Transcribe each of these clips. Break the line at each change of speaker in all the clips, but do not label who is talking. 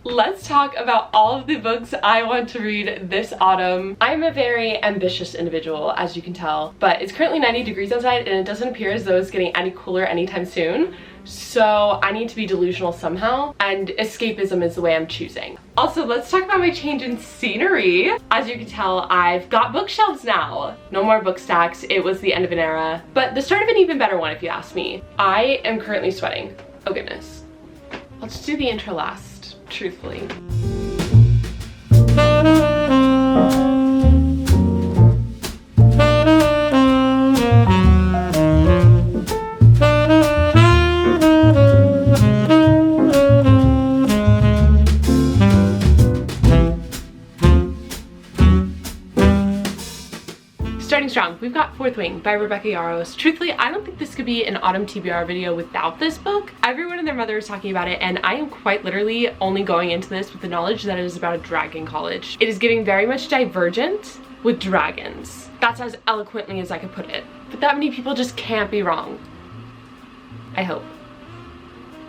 Let's talk about all of the books I want to read this autumn. I'm a very ambitious individual, as you can tell, but it's currently 90 degrees outside and it doesn't appear as though it's getting any cooler anytime soon. So I need to be delusional somehow, and escapism is the way I'm choosing. Also, let's talk about my change in scenery. As you can tell, I've got bookshelves now. No more book stacks. It was the end of an era, but the start of an even better one if you ask me. I am currently sweating. Oh goodness. Let's do the intro last, truthfully. Starting strong, we've got Fourth Wing by Rebecca Yarros. Truthfully, I don't think this could be an autumn TBR video without this book. Everyone and their mother is talking about it, and I am quite literally only going into this with the knowledge that it is about a dragon college. It is giving very much Divergent with dragons. That's as eloquently as I could put it. But that many people just can't be wrong. I hope.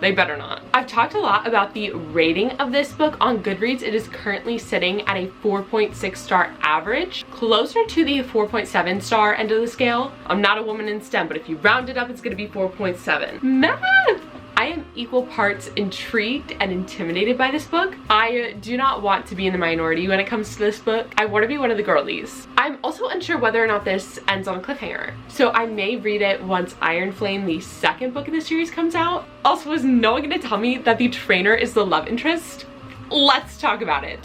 They better not. I've talked a lot about the rating of this book on Goodreads. It is currently sitting at a 4.6 star average, closer to the 4.7 star end of the scale. I'm not a woman in STEM, but if you round it up, it's gonna be 4.7. Math! I am equal parts intrigued and intimidated by this book. I do not want to be in the minority when it comes to this book. I want to be one of the girlies. I'm also unsure whether or not this ends on a cliffhanger, so I may read it once Iron Flame, the second book in the series, comes out. Also, is no one gonna tell me that the trainer is the love interest? Let's talk about it.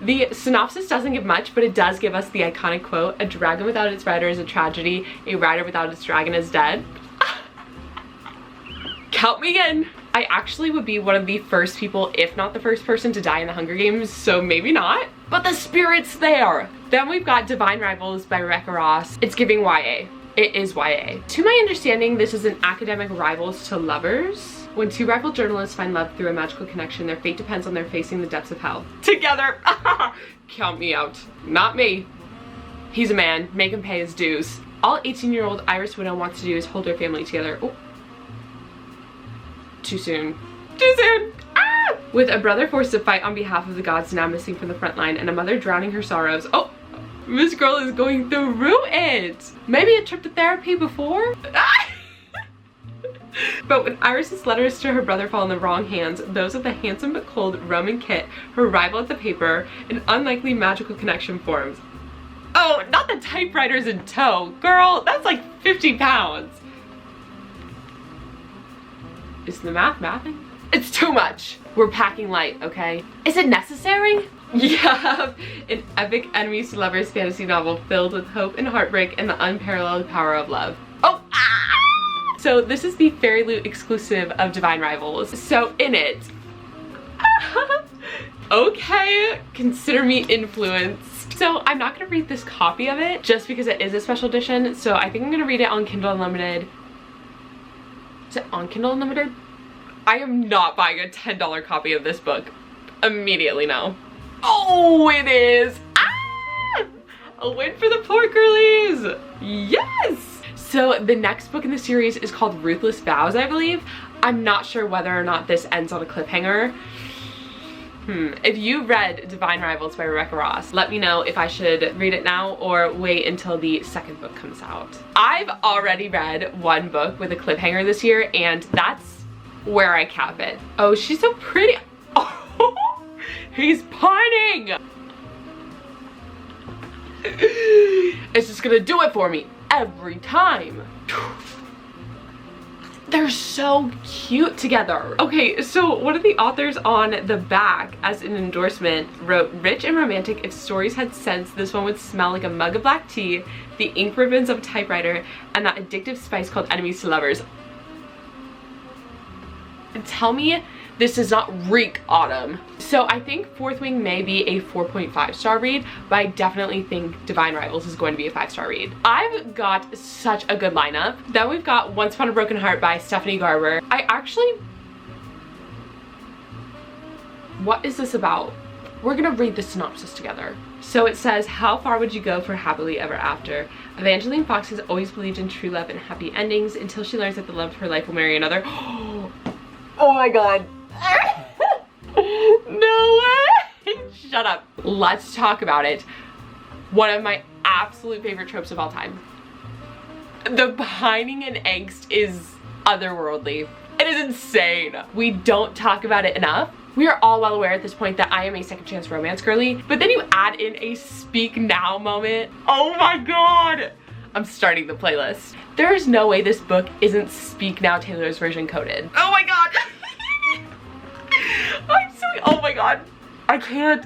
The synopsis doesn't give much, but it does give us the iconic quote, "A dragon without its rider is a tragedy, a rider without its dragon is dead." Count me in. I actually would be one of the first people, if not the first person, to die in the Hunger Games, so maybe not. But the spirit's there. Then we've got Divine Rivals by Rebecca Yarros. It's giving YA. It is YA. To my understanding, this is an academic rivals to lovers. When two rival journalists find love through a magical connection, their fate depends on their facing the depths of hell. Together. Count me out. Not me. He's a man. Make him pay his dues. All 18-year-old Irish widow wants to do is hold her family together. Oh. Too soon. Too soon! Ah! With a brother forced to fight on behalf of the gods now missing from the front line, and a mother drowning her sorrows. Oh! This girl is going through it! Maybe a trip to therapy before? Ah! But when Iris's letters to her brother fall in the wrong hands, those of the handsome but cold Roman Kit, her rival at the paper, an unlikely magical connection forms. Oh, not the typewriters in tow. Girl, that's like 50 pounds. Is the mathing? It's too much. We're packing light, okay? Is it necessary? Yeah, an epic enemies to lovers fantasy novel filled with hope and heartbreak and the unparalleled power of love. Oh, ah! So this is the Fairy Loot exclusive of Divine Rivals. So in it, okay, consider me influenced. So I'm not gonna read this copy of it just because it is a special edition. So I think I'm gonna read it on Kindle Unlimited. Is it on Kindle Unlimited? I am not buying a $10 copy of this book. Immediately, no. Oh, it is! Ah! A win for the poor girlies! Yes! So the next book in the series is called Ruthless Vows, I believe. I'm not sure whether or not this ends on a cliffhanger. If you read Divine Rivals by Rebecca Yarros, let me know if I should read it now or wait until the second book comes out. I've already read one book with a cliffhanger this year, and that's where I cap it. Oh, she's so pretty. Oh, he's pining. It's just gonna do it for me every time. They're so cute together. Okay, so one of the authors on the back as an endorsement wrote, "Rich and romantic, if stories had sense, this one would smell like a mug of black tea, the ink ribbons of a typewriter, and that addictive spice called enemies to lovers." And tell me this does not reek autumn. So I think Fourth Wing may be a 4.5 star read, but I definitely think Divine Rivals is going to be a 5-star read. I've got such a good lineup. Then we've got Once Upon a Broken Heart by Stephanie Garber. What is this about? We're gonna read the synopsis together. So it says, how far would you go for happily ever after? Evangeline Fox has always believed in true love and happy endings until she learns that the love of her life will marry another. Oh my god. No way! Shut up. Let's talk about it. One of my absolute favorite tropes of all time. The pining and angst is otherworldly. It is insane. We don't talk about it enough. We are all well aware at this point that I am a second chance romance girly, but then you add in a speak now moment. Oh my god! I'm starting the playlist. There is no way this book isn't Speak Now Taylor's version coded. Oh my god! I'm so, oh my god. I can't.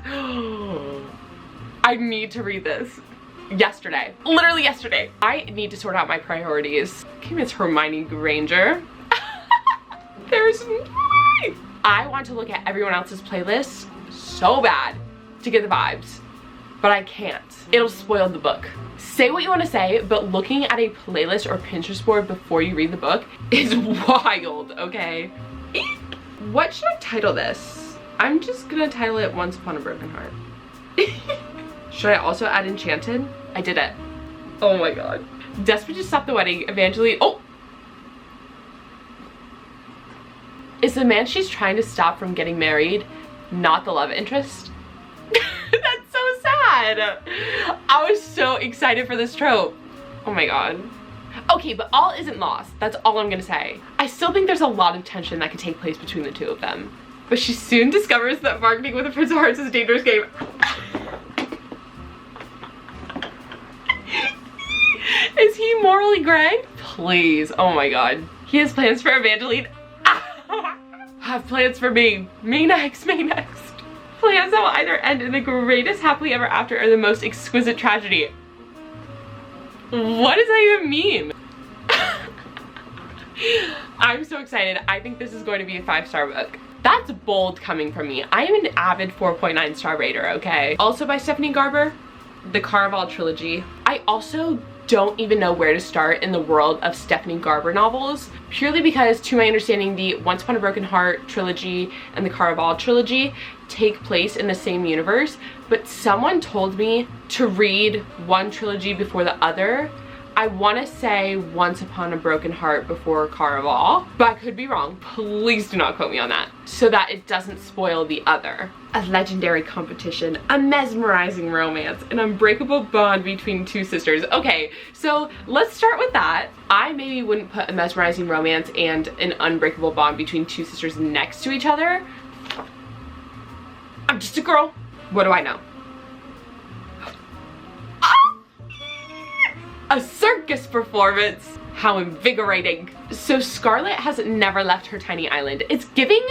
I need to read this. Yesterday. Literally yesterday. I need to sort out my priorities. Okay, Miss Hermione Granger. There's no way. I want to look at everyone else's playlists so bad to get the vibes, but I can't. It'll spoil the book. Say what you want to say, but looking at a playlist or Pinterest board before you read the book is wild, okay? What should I title this? I'm just gonna title it Once Upon a Broken Heart. Should I also add Enchanted? I did it. Oh my god. Desperate to stop the wedding, Evangeline. Oh! Is the man she's trying to stop from getting married not the love interest? That's so sad. I was so excited for this trope. Oh my god. Okay, but all isn't lost. That's all I'm gonna say. I still think there's a lot of tension that could take place between the two of them. But she soon discovers that bargaining with the Prince of Hearts is a dangerous game. Is he morally gray? Please. Oh my god. He has plans for Evangeline. Have plans for me. Me next, me next. Plans that will either end in the greatest happily ever after or the most exquisite tragedy. What does that even mean? I'm so excited. I think this is going to be a 5-star book. That's bold coming from me. I am an avid 4.9 star rater, okay? Also by Stephanie Garber, the Caraval trilogy. I also don't even know where to start in the world of Stephanie Garber novels, purely because, to my understanding, the Once Upon a Broken Heart trilogy and the Caraval trilogy take place in the same universe, but someone told me to read one trilogy before the other. I want to say Once Upon a Broken Heart before Caraval, but I could be wrong. Please do not quote me on that, so that it doesn't spoil the other. A legendary competition, a mesmerizing romance, an unbreakable bond between two sisters. Okay, so let's start with that. I maybe wouldn't put a mesmerizing romance and an unbreakable bond between two sisters next to each other. I'm just a girl. What do I know? A circus performance. How invigorating. So Scarlett has never left her tiny island. It's giving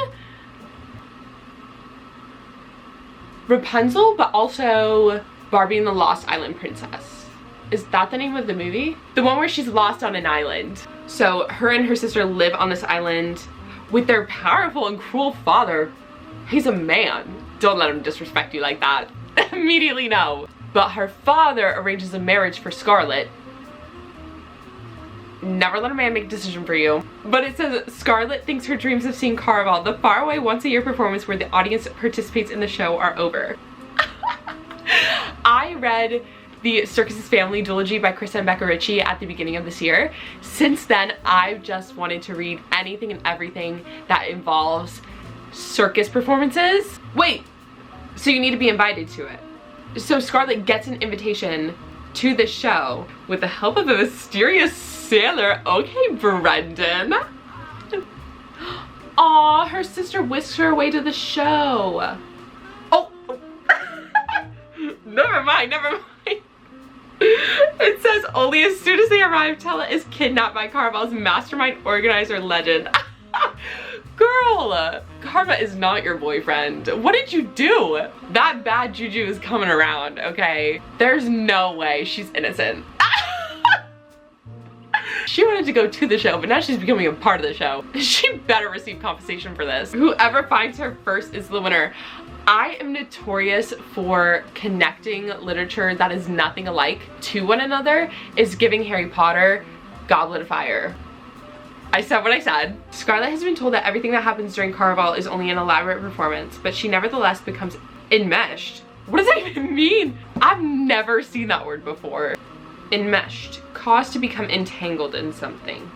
Rapunzel, but also Barbie and the Lost Island Princess. Is that the name of the movie? The one where she's lost on an island. So her and her sister live on this island with their powerful and cruel father. He's a man. Don't let him disrespect you like that. Immediately no. But her father arranges a marriage for Scarlett. Never let a man make a decision for you. But it says Scarlett thinks her dreams of seeing Caraval, the faraway once-a-year performance where the audience participates in the show, are over. I read the Circus's Family duology by Krista and Becca Ritchie at the beginning of this year. Since then, I've just wanted to read anything and everything that involves circus performances. Wait, so you need to be invited to it. So Scarlett gets an invitation to the show with the help of a mysterious sailor. Okay, Brendan. Aw, her sister whisks her away to the show. Oh. Never mind, never mind. It says only as soon as they arrive, Tella is kidnapped by Caraval's mastermind organizer legend. Girl, Karma is not your boyfriend. What did you do? That bad juju is coming around, okay? There's no way she's innocent. She wanted to go to the show, but now she's becoming a part of the show. She better receive compensation for this. Whoever finds her first is the winner. I am notorious for connecting literature that is nothing alike to one another, is giving Harry Potter Goblet of Fire. I said what I said. Scarlett has been told that everything that happens during Caraval is only an elaborate performance, but she nevertheless becomes enmeshed. What does that even mean? I've never seen that word before. Enmeshed. Caused to become entangled in something.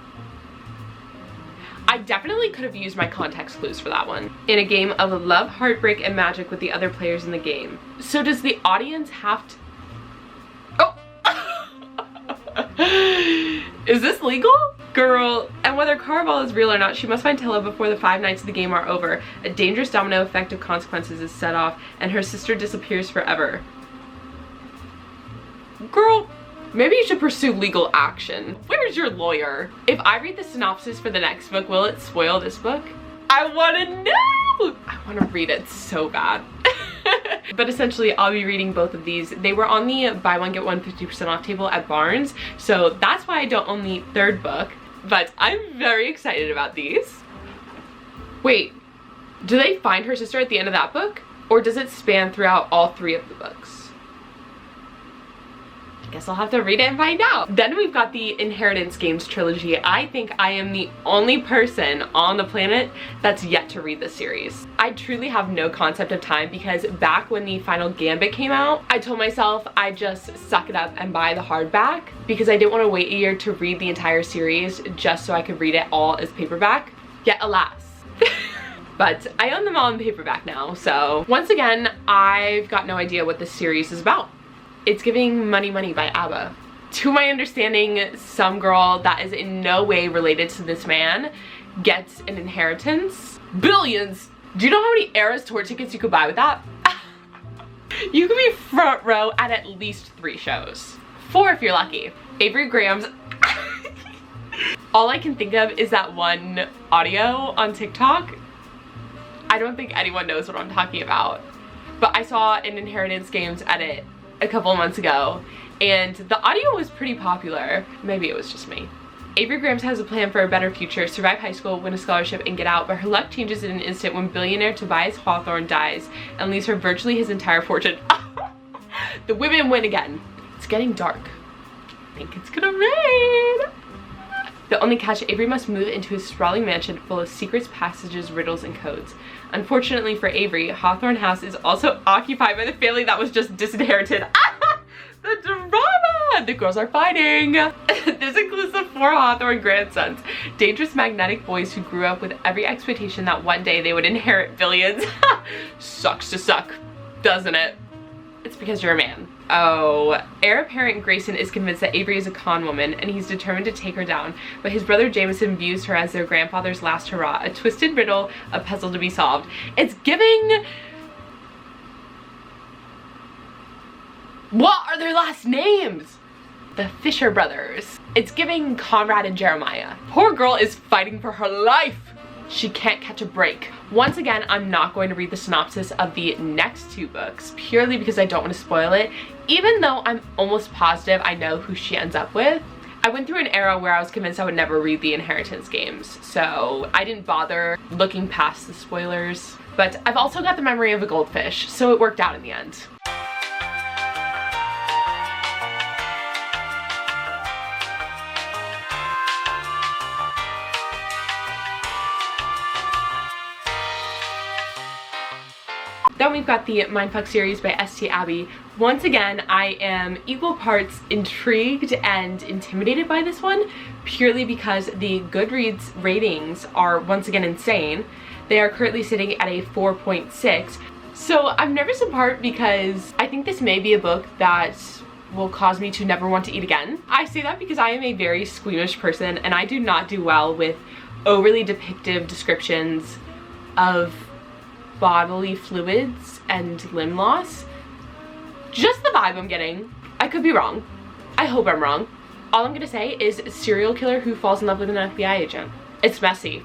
I definitely could have used my context clues for that one. In a game of love, heartbreak, and magic with the other players in the game. So does the audience have to... Oh! Is this legal? Girl, and whether caraval is real or not, she must find Tilla before the 5 nights of the game are over. A dangerous domino effect of consequences is set off, and her sister disappears forever. Girl, maybe you should pursue legal action. Where's your lawyer? If I read the synopsis for the next book, will it spoil this book? I wanna know! I wanna read it so bad. But essentially, I'll be reading both of these. They were on the buy one get one 50% off table at Barnes, so that's why I don't own the third book, but I'm very excited about these. Wait, do they find her sister at the end of that book? Or does it span throughout all 3 of the books? I guess I'll have to read it and find out. Then we've got the Inheritance Games trilogy. I think I am the only person on the planet that's yet to read this series. I truly have no concept of time because back when the final Gambit came out, I told myself I'd just suck it up and buy the hardback because I didn't want to wait a year to read the entire series just so I could read it all as paperback. Yet alas. But I own them all in paperback now, so once again, I've got no idea what this series is about. It's giving Money Money by ABBA. To my understanding, some girl that is in no way related to this man gets an inheritance. Billions! Do you know how many Eras tour tickets you could buy with that? You could be front row at least 3 shows. 4 if you're lucky. Avery Graham's... All I can think of is that one audio on TikTok. I don't think anyone knows what I'm talking about. But I saw an Inheritance Games edit a couple of months ago, and the audio was pretty popular. Maybe it was just me. Avery Grahams has a plan for a better future, survive high school, win a scholarship, and get out, but her luck changes in an instant when billionaire Tobias Hawthorne dies and leaves her virtually his entire fortune. The women win again. It's getting dark. I think it's gonna rain. The only catch, Avery must move into his sprawling mansion full of secrets, passages, riddles, and codes. Unfortunately for Avery, Hawthorne House is also occupied by the family that was just disinherited. The drama! The girls are fighting. This includes the 4 Hawthorne grandsons, dangerous magnetic boys who grew up with every expectation that one day they would inherit billions. Sucks to suck, doesn't it? It's because you're a man. Oh, heir apparent Grayson is convinced that Avery is a con woman and he's determined to take her down, but his brother Jameson views her as their grandfather's last hurrah, a twisted riddle, a puzzle to be solved. It's giving... What are their last names? The Fisher brothers. It's giving Conrad and Jeremiah. Poor girl is fighting for her life. She can't catch a break. Once again, I'm not going to read the synopsis of the next 2 books purely because I don't want to spoil it, even though I'm almost positive I know who she ends up with. I went through an era where I was convinced I would never read the Inheritance Games, so I didn't bother looking past the spoilers. But I've also got the memory of a goldfish, so it worked out in the end. Then we've got the Mindfuck series by St. Abbey. Once again, I am equal parts intrigued and intimidated by this one, purely because the Goodreads ratings are once again insane. They are currently sitting at a 4.6. So I'm nervous in part because I think this may be a book that will cause me to never want to eat again. I say that because I am a very squeamish person and I do not do well with overly depictive descriptions of bodily fluids and limb loss. Just the vibe I'm getting. I could be wrong. I hope I'm wrong. All I'm gonna say is serial killer who falls in love with an FBI agent. It's messy.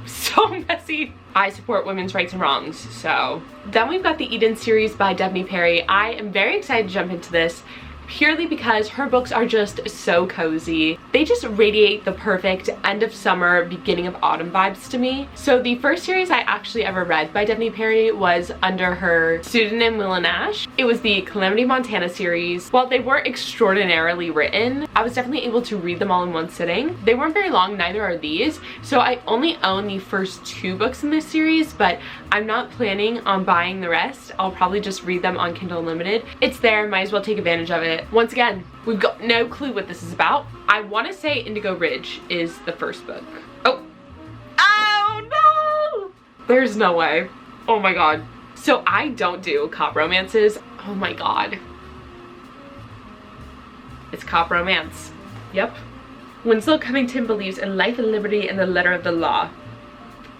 So messy. I support women's rights and wrongs, so. Then we've got the Eden series by Devney Perry. I am very excited to jump into this purely because her books are just so cozy. They just radiate the perfect end of summer, beginning of autumn vibes to me. So the first series I actually ever read by Devney Perry was under her pseudonym Willa Nash. It was the Calamity Montana series. While they weren't extraordinarily written, I was definitely able to read them all in one sitting. They weren't very long, neither are these. So I only own the first 2 books in this series, but I'm not planning on buying the rest. I'll probably just read them on Kindle Unlimited. It's there, might as well take advantage of it. Once again, we've got no clue what this is about. I want to say Indigo Ridge is the first book. Oh, There's no way. Oh my god. So I don't do cop romances. Oh my god. It's cop romance. Yep. Winslow Covington believes in life and liberty and the letter of the law.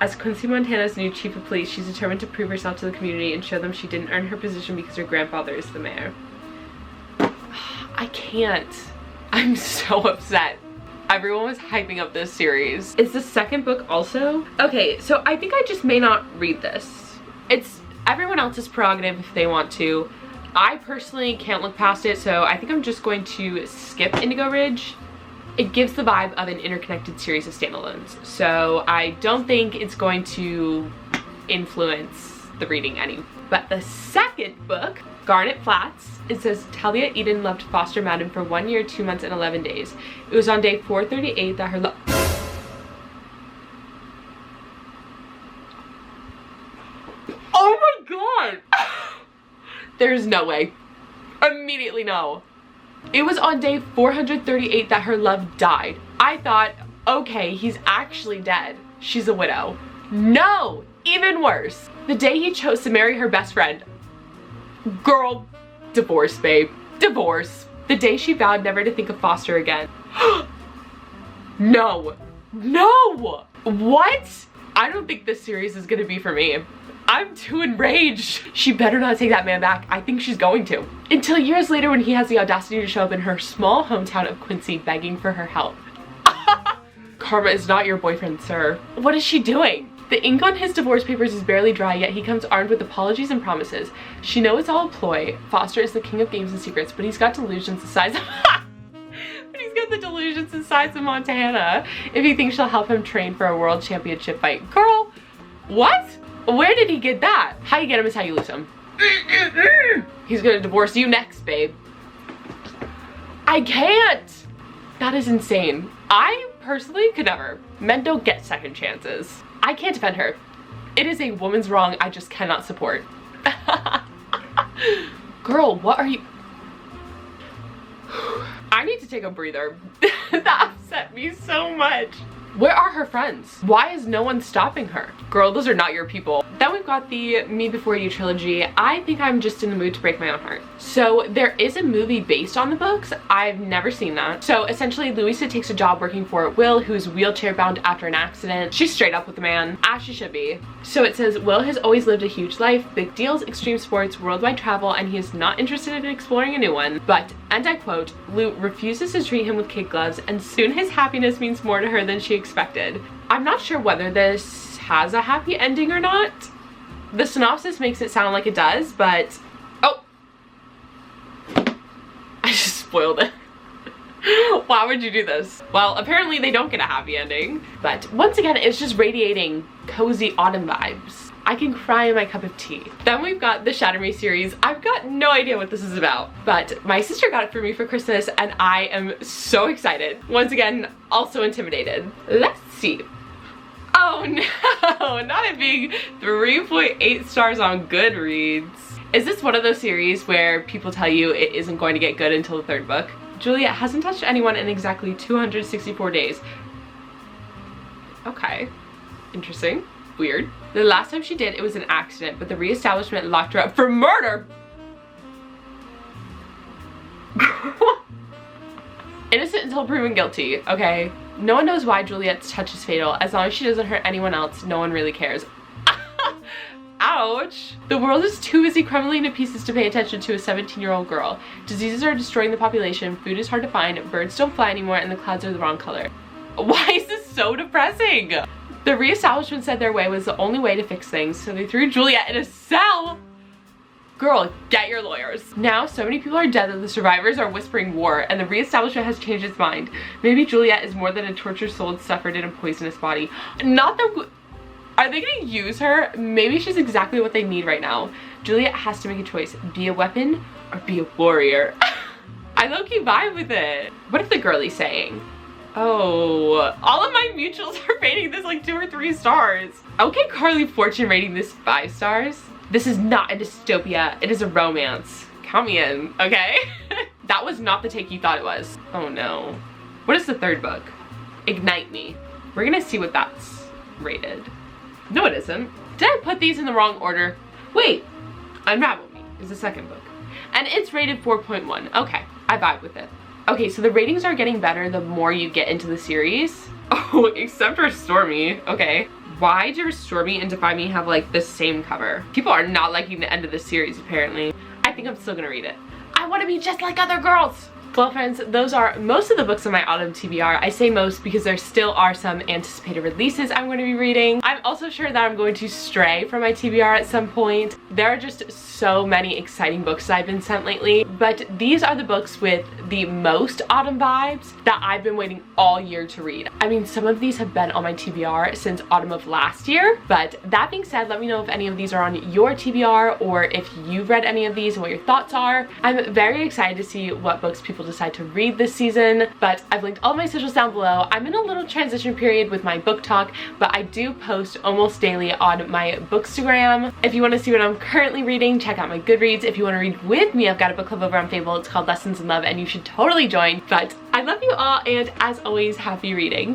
As Quincy Montana's new chief of police, she's determined to prove herself to the community and show them she didn't earn her position because her grandfather is the mayor. I can't. I'm so upset. Everyone was hyping up this series. Is the second book also? Okay, so I think I just may not read this. It's everyone else's prerogative if they want to. I personally can't look past it, so I think I'm just going to skip Indigo Ridge. It gives the vibe of an interconnected series of standalones, so I don't think it's going to influence the reading any. But the second book, Garnet Flats, it says Talia Eden loved foster Madden for 1 year, 2 months, and 11 days. It was on day 438 that her Oh my god! There's no way. Immediately no. It was on day 438 that her love died. I thought, okay, he's actually dead. She's a widow. No! Even worse. The day he chose to marry her best friend. Girl, divorce, babe. Divorce. The day she vowed never to think of Foster again. No. No! What? I don't think this series is gonna be for me. I'm too enraged. She better not take that man back. I think she's going to. Until years later when he has the audacity to show up in her small hometown of Quincy begging for her help. Karma is not your boyfriend, sir. What is she doing? The ink on his divorce papers is barely dry, yet he comes armed with apologies and promises. She knows it's all a ploy. Foster is the king of games and secrets, but he's got delusions the size of but he's got the delusions the size of Montana. If he thinks she'll help him train for a world championship fight. Girl, what? Where did he get that? How you get him is how you lose him. He's gonna divorce you next, babe. I can't. That is insane. I personally could never. Men don't get second chances. I can't defend her. It is a woman's wrong I just cannot support. Girl, what are you? I need to take a breather. That upset me so much. Where are her friends? Why is no one stopping her? Girl, those are not your people. Then we've got the Me Before You trilogy. I think I'm just in the mood to break my own heart. So there is a movie based on the books. I've never seen that. So essentially Louisa takes a job working for Will, who's wheelchair bound after an accident. She's straight up with the man, as she should be. So it says Will has always lived a huge life, big deals, extreme sports, worldwide travel, and he is not interested in exploring a new one. But, and I quote, Lou refuses to treat him with kid gloves, and soon his happiness means more to her than she expected. I'm not sure whether this has a happy ending or not. The synopsis makes it sound like it does, but oh, I just spoiled it. Why would you do this? Well, apparently they don't get a happy ending, but once again it's just radiating cozy autumn vibes. I can cry in my cup of tea. Then we've got the Shatter Me series. I've got no idea what this is about, but my sister got it for me for Christmas and I am so excited. Once again, also intimidated. Let's see. Oh no, not a big 3.8 stars on Goodreads. Is this one of those series where people tell you it isn't going to get good until the third book? Juliet hasn't touched anyone in exactly 264 days. Okay, interesting. Weird. The last time she did, it was an accident, but the reestablishment locked her up for murder. Innocent until proven guilty, okay? No one knows why Juliet's touch is fatal. As long as she doesn't hurt anyone else, no one really cares. Ouch. The world is too busy crumbling to pieces to pay attention to a 17-year-old girl. Diseases are destroying the population, food is hard to find, birds don't fly anymore, and the clouds are the wrong color. Why is this so depressing? The reestablishment said their way was the only way to fix things, so they threw Juliet in a cell. Girl, get your lawyers. Now, so many people are dead that the survivors are whispering war, and the reestablishment has changed its mind. Maybe Juliet is more than a tortured soul suffered in a poisonous body. Not the... Are they gonna use her? Maybe she's exactly what they need right now. Juliet has to make a choice. Be a weapon or be a warrior. I low-key vibe with it. What if the girlie's saying? Oh, all of my mutuals are rating this like 2 or 3 stars. Okay, Carly Fortune rating this 5 stars. This is not a dystopia, it is a romance. Count me in, okay? That was not the take you thought it was. Oh no. What is the third book? Ignite Me. We're gonna see what that's rated. No, it isn't. Did I put these in the wrong order? Wait, Unravel Me is the second book. And it's rated 4.1. Okay, I vibe with it. Okay, so the ratings are getting better the more you get into the series. Oh, except for Stormy. Okay. Why do Restore Me and Defy Me have like the same cover? People are not liking the end of the series apparently. I think I'm still gonna read it. I want to be just like other girls. Well friends, those are most of the books on my autumn TBR. I say most because there still are some anticipated releases I'm going to be reading. I'm also sure that I'm going to stray from my TBR at some point. There are just so many exciting books that I've been sent lately, but these are the books with the most autumn vibes that I've been waiting all year to read. I mean, some of these have been on my TBR since autumn of last year, but that being said, let me know if any of these are on your TBR or if you've read any of these and what your thoughts are. I'm very excited to see what books people decide to read this season, but I've linked all my socials down below. I'm in a little transition period with my book talk, but I do post almost daily on my Bookstagram. If you want to see what I'm currently reading, check out my Goodreads. If you want to read with me, I've got a book club over on Fable. It's called Lessons in Love and you should totally join. But I love you all, and as always, happy reading.